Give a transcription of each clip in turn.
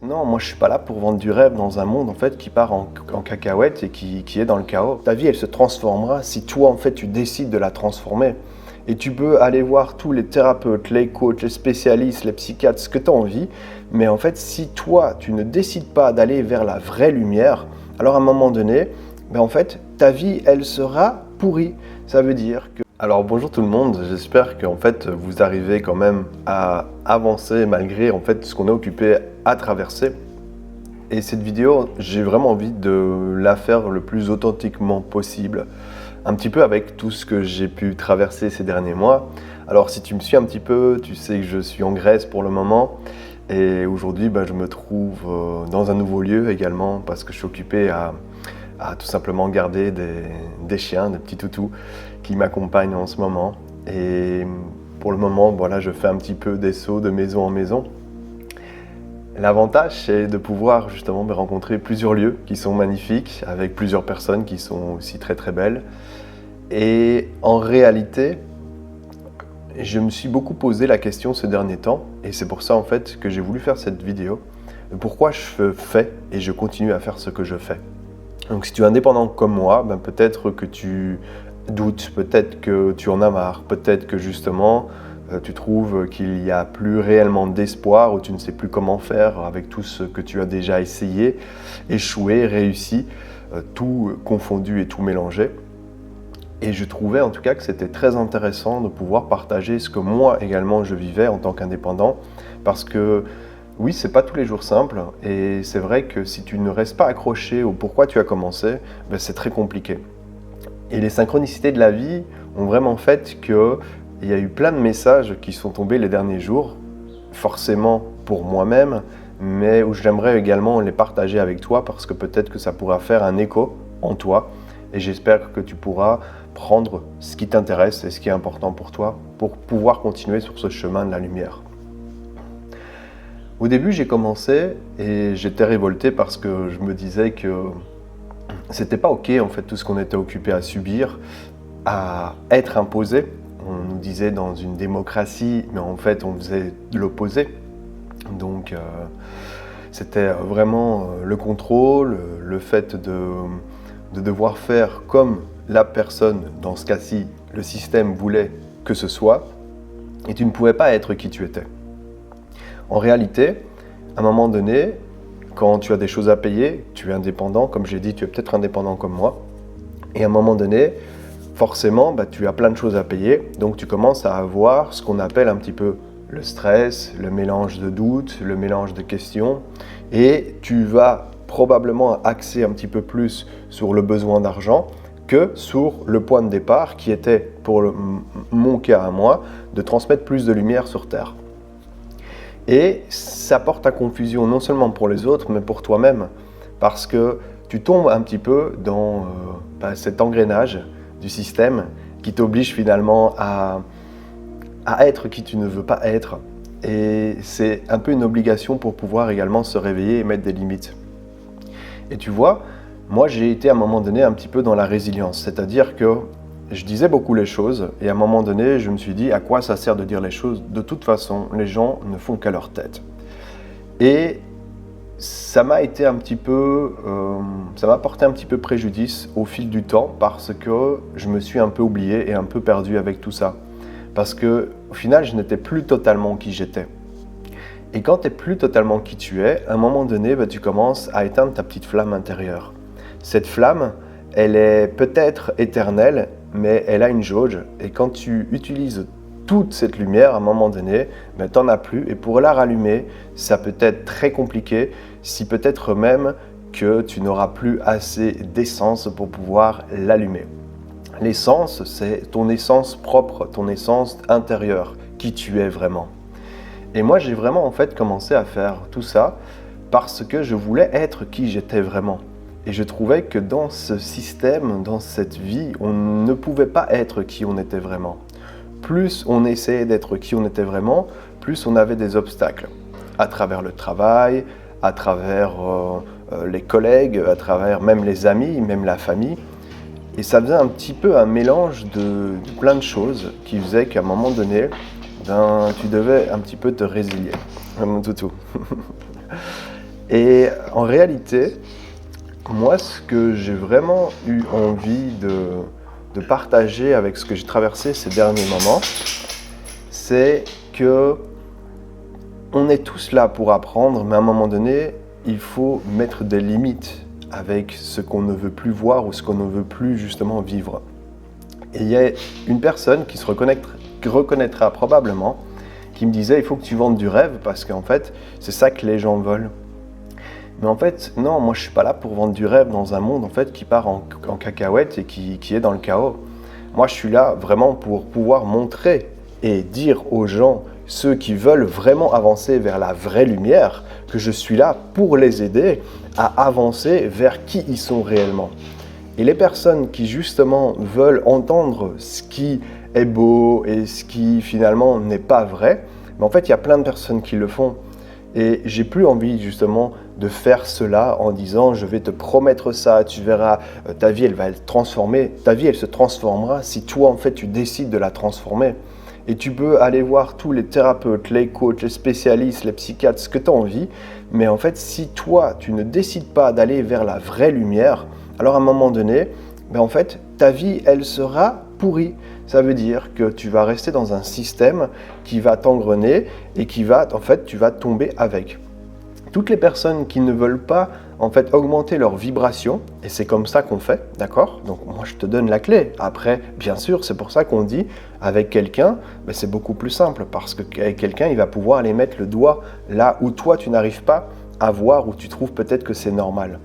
Non, moi je suis pas là pour vendre du rêve dans un monde en fait qui part en cacahuète et qui est dans le chaos. Ta vie elle se transformera si toi en fait tu décides de la transformer. Et tu peux aller voir tous les thérapeutes, les coachs, les spécialistes, les psychiatres, ce que tu as envie. Mais en fait, si toi tu ne décides pas d'aller vers la vraie lumière, alors à un moment donné, en fait, ta vie elle sera pourrie. Ça veut dire que alors bonjour tout le monde, j'espère qu'en fait vous arrivez quand même à avancer malgré en fait ce qu'on est occupé à traverser. Et cette vidéo, j'ai vraiment envie de la faire le plus authentiquement possible, un petit peu avec tout ce que j'ai pu traverser ces derniers mois. Alors si tu me suis un petit peu, tu sais que je suis en Grèce pour le moment et aujourd'hui je me trouve dans un nouveau lieu également parce que je suis occupé à tout simplement garder des chiens, des petits toutous qui m'accompagnent en ce moment. Et pour le moment, voilà, je fais un petit peu des sauts de maison en maison. L'avantage, c'est de pouvoir justement rencontrer plusieurs lieux qui sont magnifiques, avec plusieurs personnes qui sont aussi très très belles. Et en réalité, je me suis beaucoup posé la question ces derniers temps, et c'est pour ça en fait que j'ai voulu faire cette vidéo, de pourquoi je fais et je continue à faire ce que je fais. Donc si tu es indépendant comme moi, peut-être que tu doutes, peut-être que tu en as marre, peut-être que justement tu trouves qu'il n'y a plus réellement d'espoir ou tu ne sais plus comment faire avec tout ce que tu as déjà essayé, échoué, réussi, tout confondu et tout mélangé. Et je trouvais en tout cas que c'était très intéressant de pouvoir partager ce que moi également je vivais en tant qu'indépendant parce que oui, c'est pas tous les jours simple et c'est vrai que si tu ne restes pas accroché au pourquoi tu as commencé, c'est très compliqué. Et les synchronicités de la vie ont vraiment fait qu'il y a eu plein de messages qui sont tombés les derniers jours, forcément pour moi-même, mais où j'aimerais également les partager avec toi parce que peut-être que ça pourra faire un écho en toi et j'espère que tu pourras prendre ce qui t'intéresse et ce qui est important pour toi pour pouvoir continuer sur ce chemin de la lumière. Au début, j'ai commencé et j'étais révolté parce que je me disais que c'était pas ok en fait tout ce qu'on était occupé à subir, à être imposé. On nous disait dans une démocratie, mais en fait on faisait l'opposé. Donc c'était vraiment le contrôle, le fait de devoir faire comme la personne, dans ce cas-ci, le système voulait que ce soit, et tu ne pouvais pas être qui tu étais. En réalité, à un moment donné, quand tu as des choses à payer, tu es indépendant, comme j'ai dit, tu es peut-être indépendant comme moi, et à un moment donné, forcément, tu as plein de choses à payer, donc tu commences à avoir ce qu'on appelle un petit peu le stress, le mélange de doutes, le mélange de questions, et tu vas probablement axer un petit peu plus sur le besoin d'argent que sur le point de départ qui était, pour mon cas à moi, de transmettre plus de lumière sur Terre. Et ça porte à confusion non seulement pour les autres, mais pour toi-même, parce que tu tombes un petit peu dans cet engrenage du système qui t'oblige finalement à être qui tu ne veux pas être. Et c'est un peu une obligation pour pouvoir également se réveiller et mettre des limites. Et tu vois, moi j'ai été à un moment donné un petit peu dans la résilience, c'est-à-dire que je disais beaucoup les choses et à un moment donné je me suis dit à quoi ça sert de dire les choses, de toute façon les gens ne font qu'à leur tête. Et ça m'a été un petit peu, ça m'a porté un petit peu préjudice au fil du temps parce que je me suis un peu oublié et un peu perdu avec tout ça. Parce que au final je n'étais plus totalement qui j'étais. Et quand tu n'es plus totalement qui tu es, à un moment donné, tu commences à éteindre ta petite flamme intérieure. Cette flamme, elle est peut-être éternelle, mais elle a une jauge. Et quand tu utilises toute cette lumière, à un moment donné, tu n'en as plus. Et pour la rallumer, ça peut être très compliqué, si peut-être même que tu n'auras plus assez d'essence pour pouvoir l'allumer. L'essence, c'est ton essence propre, ton essence intérieure, qui tu es vraiment. Et moi, j'ai vraiment en fait commencé à faire tout ça parce que je voulais être qui j'étais vraiment. Et je trouvais que dans ce système, dans cette vie, on ne pouvait pas être qui on était vraiment. Plus on essayait d'être qui on était vraiment, plus on avait des obstacles. À travers le travail, à travers les collègues, à travers même les amis, même la famille. Et ça faisait un petit peu un mélange de plein de choses qui faisait qu'à un moment donné, tu devais un petit peu te résilier, mon toutou. Et en réalité, moi, ce que j'ai vraiment eu envie de partager avec ce que j'ai traversé ces derniers moments, c'est que on est tous là pour apprendre, mais à un moment donné, il faut mettre des limites avec ce qu'on ne veut plus voir ou ce qu'on ne veut plus justement vivre. Et il y a une personne qui se reconnaîtra probablement, qui me disait il faut que tu vendes du rêve parce qu'en fait, c'est ça que les gens veulent. Mais en fait, non, moi je suis pas là pour vendre du rêve dans un monde en fait qui part en cacahuète et qui est dans le chaos. Moi je suis là vraiment pour pouvoir montrer et dire aux gens, ceux qui veulent vraiment avancer vers la vraie lumière, que je suis là pour les aider à avancer vers qui ils sont réellement. Et les personnes qui justement veulent entendre ce qui est beau et ce qui finalement n'est pas vrai, mais en fait il y a plein de personnes qui le font. Et j'ai plus envie justement de faire cela en disant je vais te promettre ça, tu verras, ta vie elle va être transformée, ta vie elle se transformera si toi en fait tu décides de la transformer. Et tu peux aller voir tous les thérapeutes, les coachs, les spécialistes, les psychiatres, ce que tu as envie, mais en fait si toi tu ne décides pas d'aller vers la vraie lumière, alors à un moment donné, en fait ta vie elle sera pourrie. Ça veut dire que tu vas rester dans un système qui va t'engrener et qui va, en fait, tu vas tomber avec. Toutes les personnes qui ne veulent pas, en fait, augmenter leur vibration, et c'est comme ça qu'on fait, d'accord? Donc moi, je te donne la clé. Après, bien sûr, c'est pour ça qu'on dit, avec quelqu'un, c'est beaucoup plus simple, parce qu'avec quelqu'un, il va pouvoir aller mettre le doigt là où toi, tu n'arrives pas à voir, où tu trouves peut-être que c'est normal.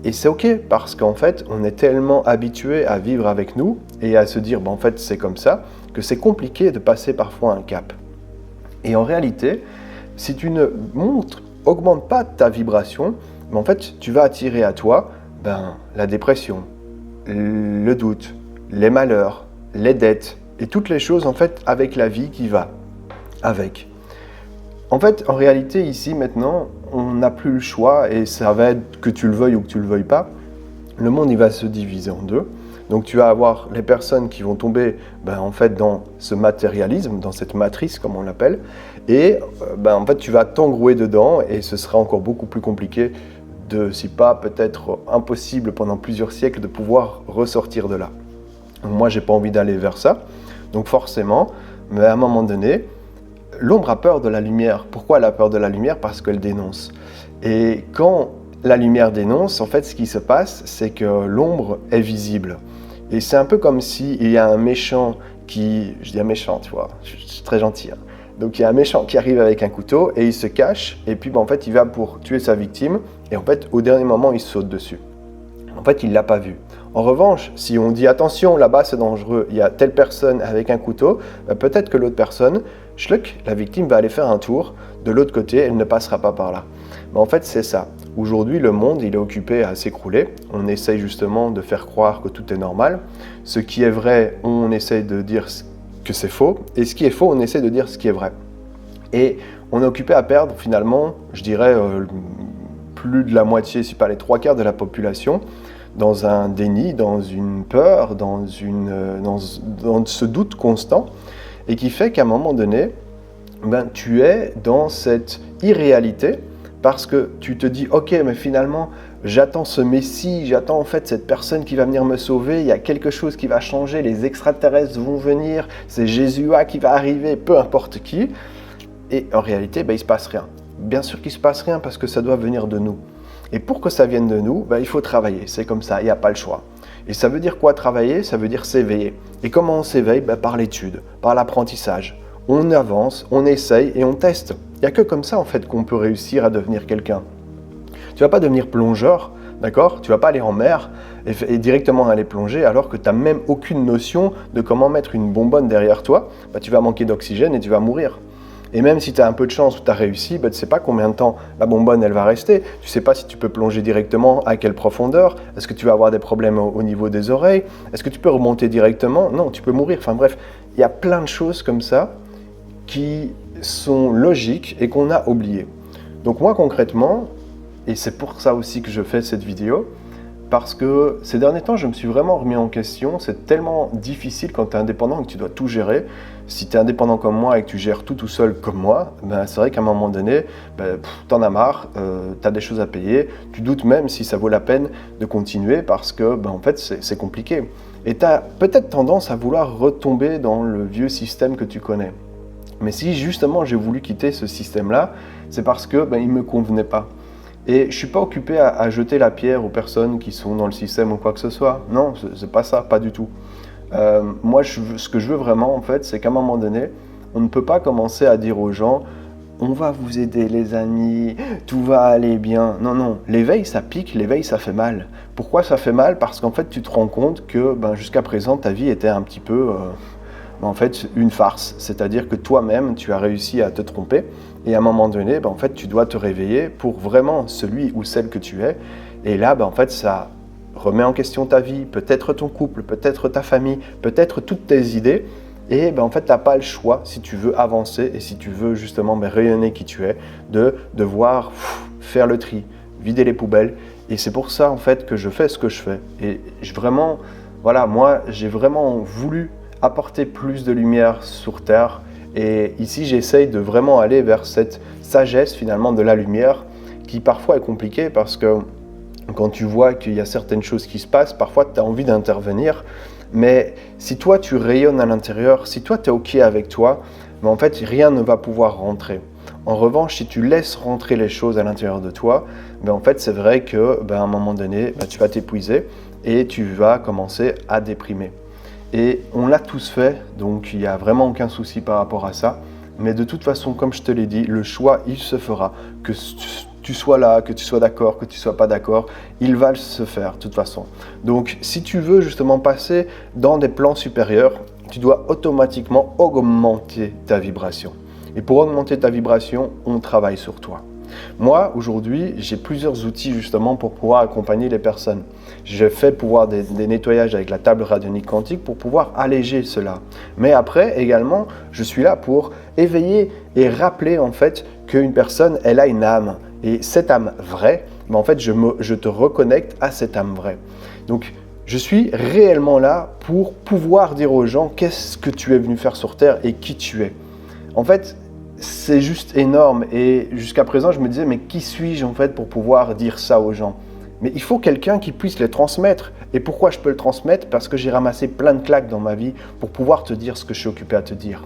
Et c'est ok parce qu'en fait, on est tellement habitué à vivre avec nous et à se dire, en fait, c'est comme ça, que c'est compliqué de passer parfois un cap. Et en réalité, si tu ne augmentes pas ta vibration, en fait, tu vas attirer à toi la dépression, le doute, les malheurs, les dettes et toutes les choses en fait avec la vie qui va avec. En fait, en réalité, ici, maintenant, on n'a plus le choix et ça va être que tu le veuilles ou que tu le veuilles pas. Le monde, il va se diviser en deux. Donc, tu vas avoir les personnes qui vont tomber en fait, dans ce matérialisme, dans cette matrice, comme on l'appelle. Et en fait, tu vas t'engrouer dedans et ce sera encore beaucoup plus compliqué, si pas peut-être impossible pendant plusieurs siècles, de pouvoir ressortir de là. Donc, moi, j'ai pas envie d'aller vers ça. Donc, forcément, mais à un moment donné, l'ombre a peur de la lumière. Pourquoi elle a peur de la lumière? Parce qu'elle dénonce. Et quand la lumière dénonce, en fait, ce qui se passe, c'est que l'ombre est visible. Et c'est un peu comme s'il y a un méchant qui... Je dis un méchant, tu vois, je suis très gentil. Hein. Donc il y a un méchant qui arrive avec un couteau et il se cache. Et puis en fait, il va pour tuer sa victime. Et en fait, au dernier moment, il saute dessus. En fait, il ne l'a pas vu. En revanche, si on dit attention, là-bas c'est dangereux, il y a telle personne avec un couteau, peut-être que l'autre personne, la victime va aller faire un tour, de l'autre côté, elle ne passera pas par là. Mais en fait, c'est ça. Aujourd'hui, le monde, il est occupé à s'écrouler. On essaye justement de faire croire que tout est normal. Ce qui est vrai, on essaye de dire que c'est faux. Et ce qui est faux, on essaie de dire ce qui est vrai. Et on est occupé à perdre finalement, je dirais, plus de la moitié, si pas les 3/4 de la population, dans un déni, dans une peur, dans ce doute constant, et qui fait qu'à un moment donné, tu es dans cette irréalité, parce que tu te dis, ok, mais finalement, j'attends ce Messie, j'attends en fait cette personne qui va venir me sauver, il y a quelque chose qui va changer, les extraterrestres vont venir, c'est Jésus qui va arriver, peu importe qui, et en réalité, il ne se passe rien. Bien sûr qu'il ne se passe rien, parce que ça doit venir de nous. Et pour que ça vienne de nous, il faut travailler, c'est comme ça, il n'y a pas le choix. Et ça veut dire quoi travailler? Ça veut dire s'éveiller. Et comment on s'éveille? Par l'étude, par l'apprentissage. On avance, on essaye et on teste. Il n'y a que comme ça en fait qu'on peut réussir à devenir quelqu'un. Tu ne vas pas devenir plongeur, d'accord? Tu ne vas pas aller en mer et directement aller plonger alors que tu n'as même aucune notion de comment mettre une bonbonne derrière toi. Tu vas manquer d'oxygène et tu vas mourir. Et même si tu as un peu de chance ou tu as réussi, tu ne sais pas combien de temps la bonbonne elle va rester. Tu ne sais pas si tu peux plonger directement, à quelle profondeur. Est-ce que tu vas avoir des problèmes au niveau des oreilles? Est-ce que tu peux remonter directement? Non, tu peux mourir. Enfin bref, il y a plein de choses comme ça qui sont logiques et qu'on a oubliées. Donc moi concrètement, et c'est pour ça aussi que je fais cette vidéo, parce que ces derniers temps, je me suis vraiment remis en question. C'est tellement difficile quand tu es indépendant et que tu dois tout gérer. Si tu es indépendant comme moi et que tu gères tout seul comme moi, ben, c'est vrai qu'à un moment donné, t'en as marre, tu as des choses à payer, tu doutes même si ça vaut la peine de continuer parce que en fait, c'est compliqué. Et tu as peut-être tendance à vouloir retomber dans le vieux système que tu connais. Mais si justement j'ai voulu quitter ce système-là, c'est parce que il ne me convenait pas. Et je ne suis pas occupé à jeter la pierre aux personnes qui sont dans le système ou quoi que ce soit. Non, c'est pas ça, pas du tout. Moi, ce que je veux vraiment, en fait, c'est qu'à un moment donné, on ne peut pas commencer à dire aux gens « on va vous aider les amis, tout va aller bien ». Non, non, l'éveil, ça pique, l'éveil, ça fait mal. Pourquoi ça fait mal? Parce qu'en fait, tu te rends compte que jusqu'à présent, ta vie était un petit peu... en fait, une farce. C'est-à-dire que toi-même, tu as réussi à te tromper et à un moment donné, en fait, tu dois te réveiller pour vraiment celui ou celle que tu es. Et là, en fait, ça remet en question ta vie, peut-être ton couple, peut-être ta famille, peut-être toutes tes idées. Et en fait, tu n'as pas le choix, si tu veux avancer et si tu veux justement rayonner qui tu es, de devoir faire le tri, vider les poubelles. Et c'est pour ça, en fait, que je fais ce que je fais. Et moi, j'ai vraiment voulu apporter plus de lumière sur Terre. Et ici, j'essaye de vraiment aller vers cette sagesse finalement de la lumière qui parfois est compliquée parce que quand tu vois qu'il y a certaines choses qui se passent, parfois tu as envie d'intervenir. Mais si toi, tu rayonnes à l'intérieur, si toi, tu es OK avec toi, en fait, rien ne va pouvoir rentrer. En revanche, si tu laisses rentrer les choses à l'intérieur de toi, en fait, c'est vrai que à un moment donné, tu vas t'épuiser et tu vas commencer à déprimer. Et on l'a tous fait, donc il n'y a vraiment aucun souci par rapport à ça. Mais de toute façon, comme je te l'ai dit, le choix, il se fera. Que tu sois là, que tu sois d'accord, que tu ne sois pas d'accord, il va se faire de toute façon. Donc si tu veux justement passer dans des plans supérieurs, tu dois automatiquement augmenter ta vibration. Et pour augmenter ta vibration, on travaille sur toi. Moi, aujourd'hui, j'ai plusieurs outils justement pour pouvoir accompagner les personnes. Je fais pouvoir des nettoyages avec la table radionique quantique pour pouvoir alléger cela. Mais après, également, je suis là pour éveiller et rappeler en fait qu'une personne, elle a une âme. Et cette âme vraie, en fait, je te reconnecte à cette âme vraie. Donc, je suis réellement là pour pouvoir dire aux gens qu'est-ce que tu es venu faire sur Terre et qui tu es. En fait, c'est juste énorme et jusqu'à présent je me disais mais qui suis-je en fait pour pouvoir dire ça aux gens? Mais il faut quelqu'un qui puisse les transmettre. Et pourquoi je peux le transmettre? Parce que j'ai ramassé plein de claques dans ma vie pour pouvoir te dire ce que je suis occupé à te dire.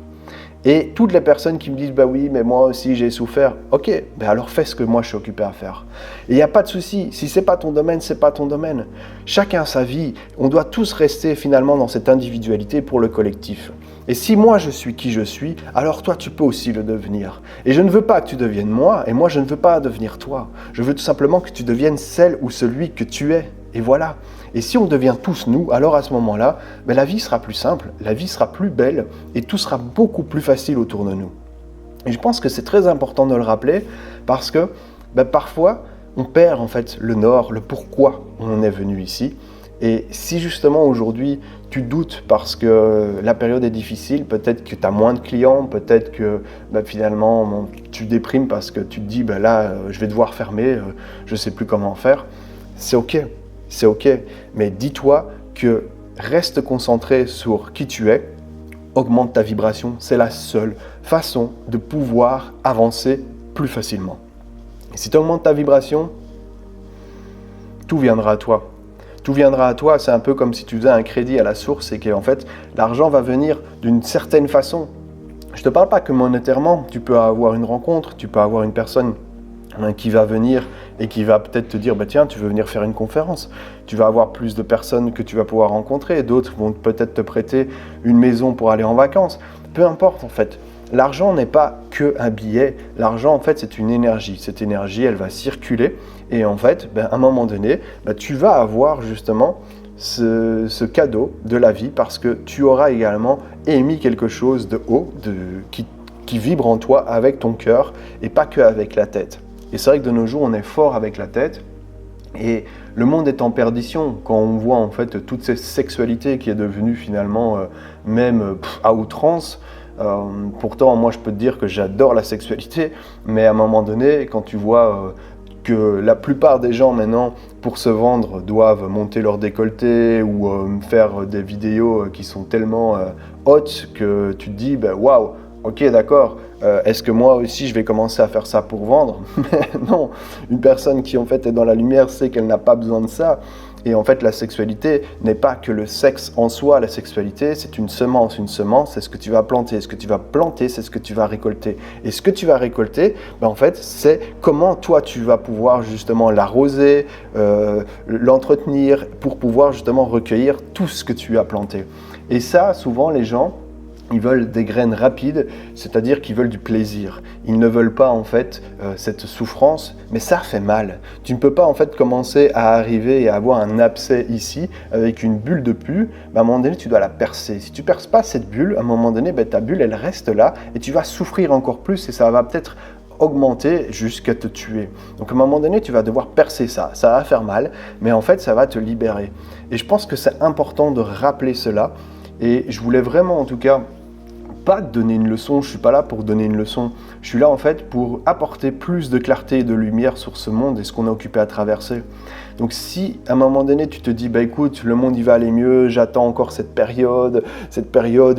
Et toutes les personnes qui me disent oui mais moi aussi j'ai souffert, ok, alors fais ce que moi je suis occupé à faire. Et il n'y a pas de souci, si c'est pas ton domaine, c'est pas ton domaine. Chacun sa vie, on doit tous rester finalement dans cette individualité pour le collectif. Et si moi je suis qui je suis, alors toi tu peux aussi le devenir. Et je ne veux pas que tu deviennes moi, et moi je ne veux pas devenir toi. Je veux tout simplement que tu deviennes celle ou celui que tu es. Et voilà. Et si on devient tous nous, alors à ce moment-là, la vie sera plus simple, la vie sera plus belle, et tout sera beaucoup plus facile autour de nous. Et je pense que c'est très important de le rappeler, parce que parfois, on perd en fait le nord, le pourquoi on est venu ici. Et si justement aujourd'hui tu doutes parce que la période est difficile, peut-être que tu as moins de clients, peut-être que finalement tu déprimes parce que tu te dis là je vais devoir fermer, je ne sais plus comment faire, c'est ok, mais dis-toi que reste concentré sur qui tu es, augmente ta vibration, c'est la seule façon de pouvoir avancer plus facilement. Et si tu augmentes ta vibration, tout viendra à toi. Tout viendra à toi, c'est un peu comme si tu faisais un crédit à la source et qu'en fait, l'argent va venir d'une certaine façon. Je ne te parle pas que monétairement, tu peux avoir une rencontre, tu peux avoir une personne qui va venir et qui va peut-être te dire tiens, tu veux venir faire une conférence. Tu vas avoir plus de personnes que tu vas pouvoir rencontrer, d'autres vont peut-être te prêter une maison pour aller en vacances. Peu importe en fait. L'argent n'est pas qu'un billet, l'argent en fait c'est une énergie. Cette énergie elle va circuler et en fait à un moment donné tu vas avoir justement ce cadeau de la vie parce que tu auras également émis quelque chose de haut qui vibre en toi avec ton cœur et pas que avec la tête. Et c'est vrai que de nos jours on est fort avec la tête et le monde est en perdition quand on voit en fait toute cette sexualité qui est devenue finalement même à outrance. Pourtant, moi, je peux te dire que j'adore la sexualité, mais à un moment donné, quand tu vois que la plupart des gens maintenant, pour se vendre, doivent monter leur décolleté ou faire des vidéos qui sont tellement hautes que tu te dis, waouh, ok d'accord, est-ce que moi aussi je vais commencer à faire ça pour vendre? Non, une personne qui en fait est dans la lumière sait qu'elle n'a pas besoin de ça. Et en fait, la sexualité n'est pas que le sexe en soi. La sexualité, c'est une semence. Une semence, c'est ce que tu vas planter. Ce que tu vas planter, c'est ce que tu vas récolter. Et ce que tu vas récolter, en fait, c'est comment toi, tu vas pouvoir justement l'arroser, l'entretenir, pour pouvoir justement recueillir tout ce que tu as planté. Et ça, souvent, les gens, ils veulent des graines rapides, c'est-à-dire qu'ils veulent du plaisir. Ils ne veulent pas en fait cette souffrance, mais ça fait mal. Tu ne peux pas en fait commencer à arriver et à avoir un abcès ici avec une bulle de pus. À un moment donné, tu dois la percer. Si tu ne perces pas cette bulle, à un moment donné, ta bulle elle reste là et tu vas souffrir encore plus et ça va peut-être augmenter jusqu'à te tuer. Donc à un moment donné, tu vas devoir percer ça. Ça va faire mal, mais en fait, ça va te libérer. Et je pense que c'est important de rappeler cela. Et je voulais vraiment, en tout cas, pas donner une leçon, je ne suis pas là pour donner une leçon. Je suis là, en fait, pour apporter plus de clarté et de lumière sur ce monde et ce qu'on est occupé à traverser. Donc si, à un moment donné, tu te dis, écoute, le monde, il va aller mieux, j'attends encore cette période,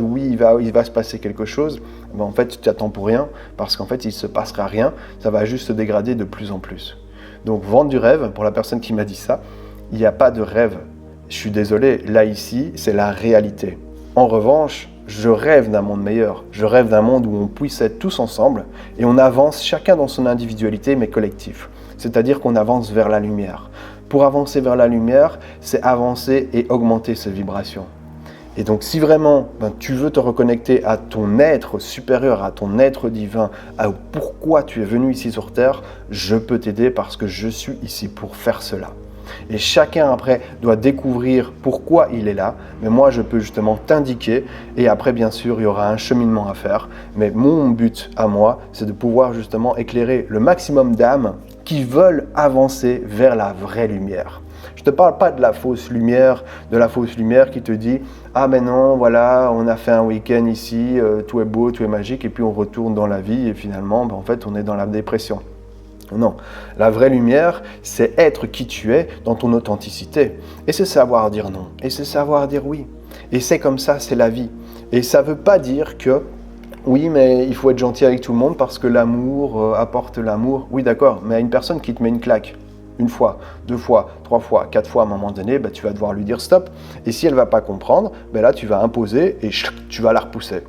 oui, il va se passer quelque chose, en fait, tu t'attends pour rien, parce qu'en fait, il ne se passera rien, ça va juste se dégrader de plus en plus. Donc, vendre du rêve, pour la personne qui m'a dit ça, il n'y a pas de rêve. Je suis désolé, là, ici, c'est la réalité. En revanche, je rêve d'un monde meilleur. Je rêve d'un monde où on puisse être tous ensemble et on avance chacun dans son individualité, mais collectif. C'est-à-dire qu'on avance vers la lumière. Pour avancer vers la lumière, c'est avancer et augmenter ses vibrations. Et donc, si vraiment tu veux te reconnecter à ton être supérieur, à ton être divin, à pourquoi tu es venu ici sur Terre, je peux t'aider parce que je suis ici pour faire cela. Et chacun après doit découvrir pourquoi il est là, mais moi je peux justement t'indiquer et après bien sûr il y aura un cheminement à faire, mais mon but à moi c'est de pouvoir justement éclairer le maximum d'âmes qui veulent avancer vers la vraie lumière. Je ne te parle pas de la fausse lumière qui te dit « Ah mais non, voilà, on a fait un week-end ici, tout est beau, tout est magique et puis on retourne dans la vie et finalement en fait on est dans la dépression ». Non, la vraie lumière, c'est être qui tu es dans ton authenticité. Et c'est savoir dire non, et c'est savoir dire oui. Et c'est comme ça, c'est la vie. Et ça ne veut pas dire que, oui, mais il faut être gentil avec tout le monde parce que l'amour apporte l'amour. Oui, d'accord, mais à une personne qui te met une claque, une fois, 2 fois, 3 fois, 4 fois, à un moment donné, tu vas devoir lui dire stop. Et si elle ne va pas comprendre, là, tu vas imposer et tu vas la repousser.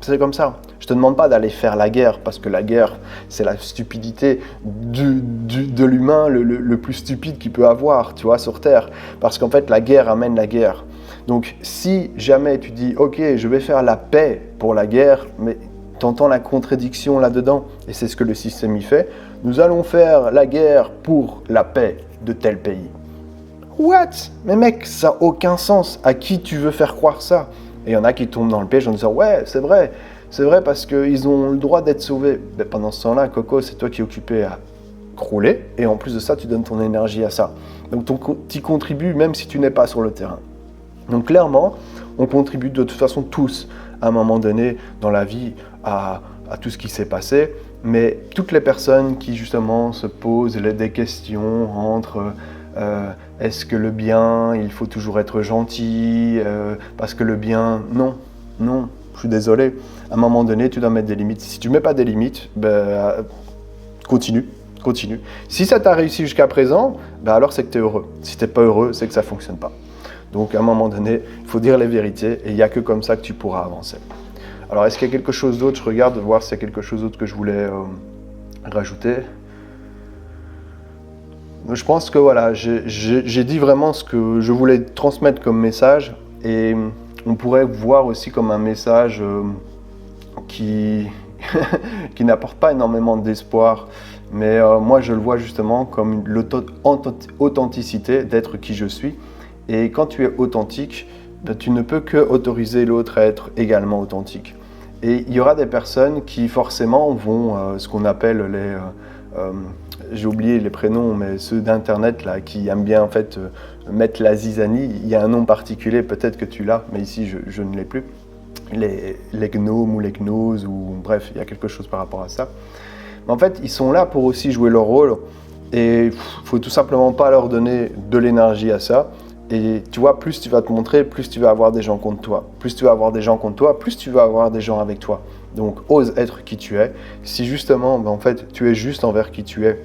C'est comme ça. Je ne te demande pas d'aller faire la guerre, parce que la guerre, c'est la stupidité de l'humain le plus stupide qu'il peut avoir, tu vois, sur Terre. Parce qu'en fait, la guerre amène la guerre. Donc, si jamais tu dis, ok, je vais faire la paix pour la guerre, mais tu entends la contradiction là-dedans, et c'est ce que le système y fait, nous allons faire la guerre pour la paix de tel pays. What? Mais mec, ça n'a aucun sens. À qui tu veux faire croire ça? Et il y en a qui tombent dans le piège en disant « Ouais, c'est vrai parce qu'ils ont le droit d'être sauvés. » Pendant ce temps-là, Coco, c'est toi qui es occupé à crouler. Et en plus de ça, tu donnes ton énergie à ça. Donc tu y contribues même si tu n'es pas sur le terrain. Donc clairement, on contribue de toute façon tous, à un moment donné dans la vie, à tout ce qui s'est passé. Mais toutes les personnes qui justement se posent des questions entre... est-ce que le bien, il faut toujours être gentil parce que le bien, non, je suis désolé. À un moment donné, tu dois mettre des limites. Si tu ne mets pas des limites, continue. Si ça t'a réussi jusqu'à présent, alors c'est que tu es heureux. Si tu n'es pas heureux, c'est que ça ne fonctionne pas. Donc à un moment donné, il faut dire les vérités et il n'y a que comme ça que tu pourras avancer. Alors est-ce qu'il y a quelque chose d'autre? Je regarde de voir s'il y a quelque chose d'autre que je voulais rajouter. Je pense que voilà, j'ai dit vraiment ce que je voulais transmettre comme message et on pourrait voir aussi comme un message qui n'apporte pas énormément d'espoir, mais moi je le vois justement comme l'authenticité d'être qui je suis. Et quand tu es authentique, tu ne peux que autoriser l'autre à être également authentique. Et il y aura des personnes qui forcément vont, ce qu'on appelle j'ai oublié les prénoms, mais ceux d'internet là qui aiment bien en fait mettre la zizanie. Il y a un nom particulier, peut-être que tu l'as, mais ici je ne l'ai plus. Les gnomes ou les gnoses, ou bref, il y a quelque chose par rapport à ça. Mais en fait, ils sont là pour aussi jouer leur rôle Et il faut tout simplement pas leur donner de l'énergie à ça. Et tu vois, plus tu vas te montrer, plus tu vas avoir des gens contre toi. Plus tu vas avoir des gens contre toi, plus tu vas avoir des gens avec toi. Donc, ose être qui tu es. Si justement, en fait, tu es juste envers qui tu es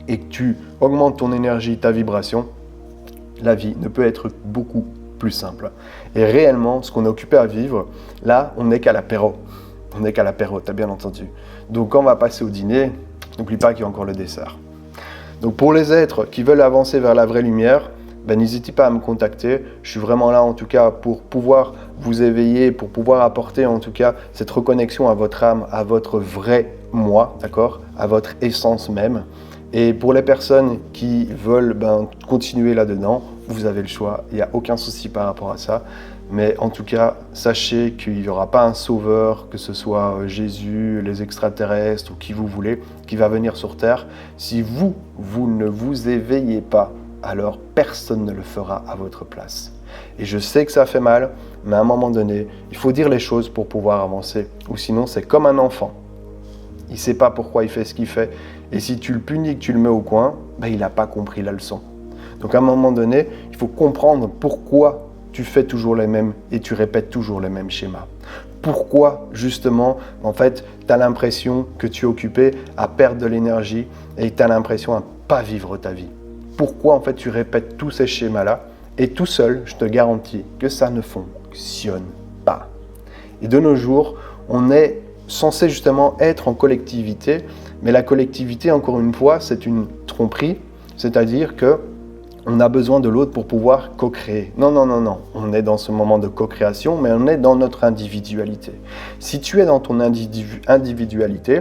et que tu augmentes ton énergie, ta vibration, la vie ne peut être beaucoup plus simple. Et réellement, ce qu'on est occupé à vivre, là, on n'est qu'à l'apéro. On n'est qu'à l'apéro, tu as bien entendu. Donc, quand on va passer au dîner, n'oublie pas qu'il y a encore le dessert. Donc, pour les êtres qui veulent avancer vers la vraie lumière, n'hésitez pas à me contacter. Je suis vraiment là en tout cas pour pouvoir vous éveiller, pour pouvoir apporter en tout cas cette reconnexion à votre âme, à votre vrai moi, d'accord, à votre essence même. Et pour les personnes qui veulent continuer là-dedans, vous avez le choix, il n'y a aucun souci par rapport à ça. Mais en tout cas, sachez qu'il n'y aura pas un sauveur, que ce soit Jésus, les extraterrestres ou qui vous voulez, qui va venir sur Terre. Si vous ne vous éveillez pas, alors personne ne le fera à votre place. Et je sais que ça fait mal, mais à un moment donné, il faut dire les choses pour pouvoir avancer. Ou sinon, c'est comme un enfant. Il ne sait pas pourquoi il fait ce qu'il fait. Et si tu le punis, que tu le mets au coin, il n'a pas compris la leçon. Donc à un moment donné, il faut comprendre pourquoi tu fais toujours les mêmes et tu répètes toujours les mêmes schémas. Pourquoi, justement, en fait, tu as l'impression que tu es occupé à perdre de l'énergie et tu as l'impression à ne pas vivre ta vie. Pourquoi, en fait, tu répètes tous ces schémas-là et tout seul, je te garantis que ça ne fonctionne pas. Et de nos jours, on est censé justement être en collectivité, mais la collectivité, encore une fois, c'est une tromperie, c'est-à-dire que on a besoin de l'autre pour pouvoir co-créer. Non, non, non, non. On est dans ce moment de co-création, mais on est dans notre individualité. Si tu es dans ton individualité,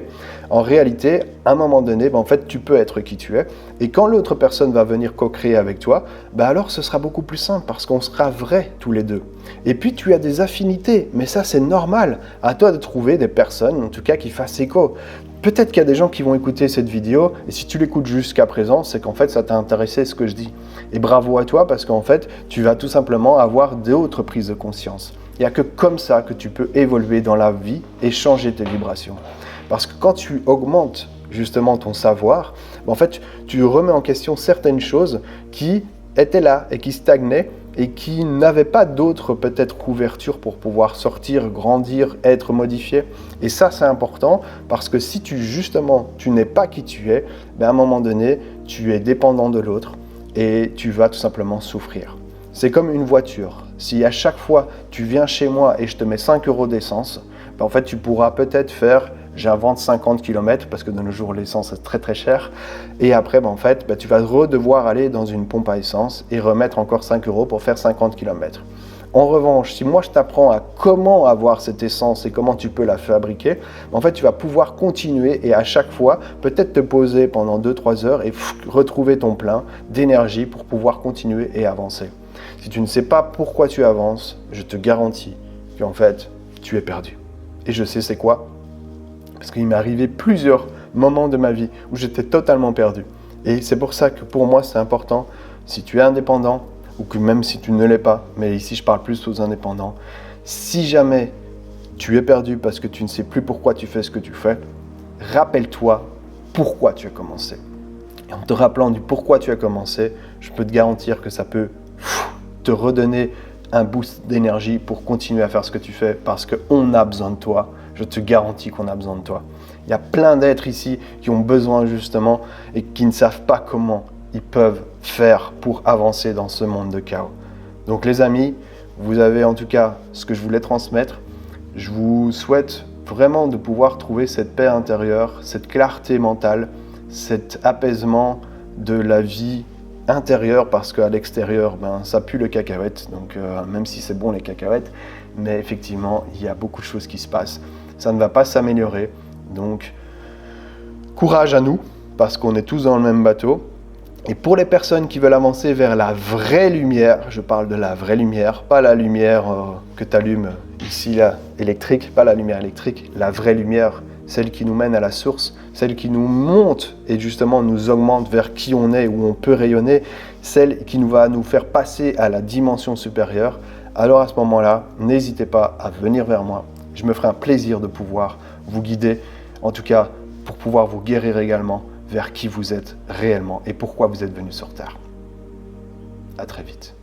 en réalité, à un moment donné, en fait, tu peux être qui tu es. Et quand l'autre personne va venir co-créer avec toi, alors ce sera beaucoup plus simple parce qu'on sera vrais tous les deux. Et puis, tu as des affinités, mais ça, c'est normal. À toi de trouver des personnes, en tout cas, qui fassent écho. Peut-être qu'il y a des gens qui vont écouter cette vidéo, et si tu l'écoutes jusqu'à présent, c'est qu'en fait, ça t'a intéressé ce que je dis. Et bravo à toi, parce qu'en fait, tu vas tout simplement avoir d'autres prises de conscience. Il n'y a que comme ça que tu peux évoluer dans la vie et changer tes vibrations. Parce que quand tu augmentes justement ton savoir, en fait, tu remets en question certaines choses qui étaient là et qui stagnaient, et qui n'avaient pas d'autres peut-être couverture pour pouvoir sortir, grandir, être modifié. Et ça, c'est important parce que si tu n'es pas qui tu es, à un moment donné, tu es dépendant de l'autre et tu vas tout simplement souffrir. C'est comme une voiture. Si à chaque fois tu viens chez moi et je te mets 5 € d'essence, en fait, tu pourras peut-être faire, j'invente 50 km parce que de nos jours l'essence est très très cher, et après en fait tu vas devoir aller dans une pompe à essence et remettre encore 5 € pour faire 50 km. En revanche, si moi je t'apprends à comment avoir cette essence et comment tu peux la fabriquer, en fait tu vas pouvoir continuer et à chaque fois peut-être te poser pendant 2-3 heures et retrouver ton plein d'énergie pour pouvoir continuer et avancer. Si tu ne sais pas pourquoi tu avances, je te garantis qu'en fait tu es perdu. Et je sais c'est quoi? Parce qu'il m'est arrivé plusieurs moments de ma vie où j'étais totalement perdu. Et c'est pour ça que pour moi, c'est important, si tu es indépendant, ou que même si tu ne l'es pas, mais ici je parle plus aux indépendants, si jamais tu es perdu parce que tu ne sais plus pourquoi tu fais ce que tu fais, rappelle-toi pourquoi tu as commencé. Et en te rappelant du pourquoi tu as commencé, je peux te garantir que ça peut te redonner un boost d'énergie pour continuer à faire ce que tu fais parce qu'on a besoin de toi. Je te garantis qu'on a besoin de toi. Il y a plein d'êtres ici qui ont besoin justement et qui ne savent pas comment ils peuvent faire pour avancer dans ce monde de chaos. Donc les amis, vous avez en tout cas ce que je voulais transmettre. Je vous souhaite vraiment de pouvoir trouver cette paix intérieure, cette clarté mentale, cet apaisement de la vie intérieure parce qu'à l'extérieur, ça pue le cacahuète. Donc même si c'est bon les cacahuètes, mais effectivement, il y a beaucoup de choses qui se passent. Ça ne va pas s'améliorer. Donc, courage à nous, parce qu'on est tous dans le même bateau. Et pour les personnes qui veulent avancer vers la vraie lumière, je parle de la vraie lumière, pas la lumière que tu allumes ici, là, électrique, pas la lumière électrique, la vraie lumière, celle qui nous mène à la source, celle qui nous monte et justement nous augmente vers qui on est, où on peut rayonner, celle qui va nous faire passer à la dimension supérieure. Alors à ce moment-là, n'hésitez pas à venir vers moi. Je me ferai un plaisir de pouvoir vous guider, en tout cas pour pouvoir vous guérir également, vers qui vous êtes réellement et pourquoi vous êtes venu sur Terre. À très vite.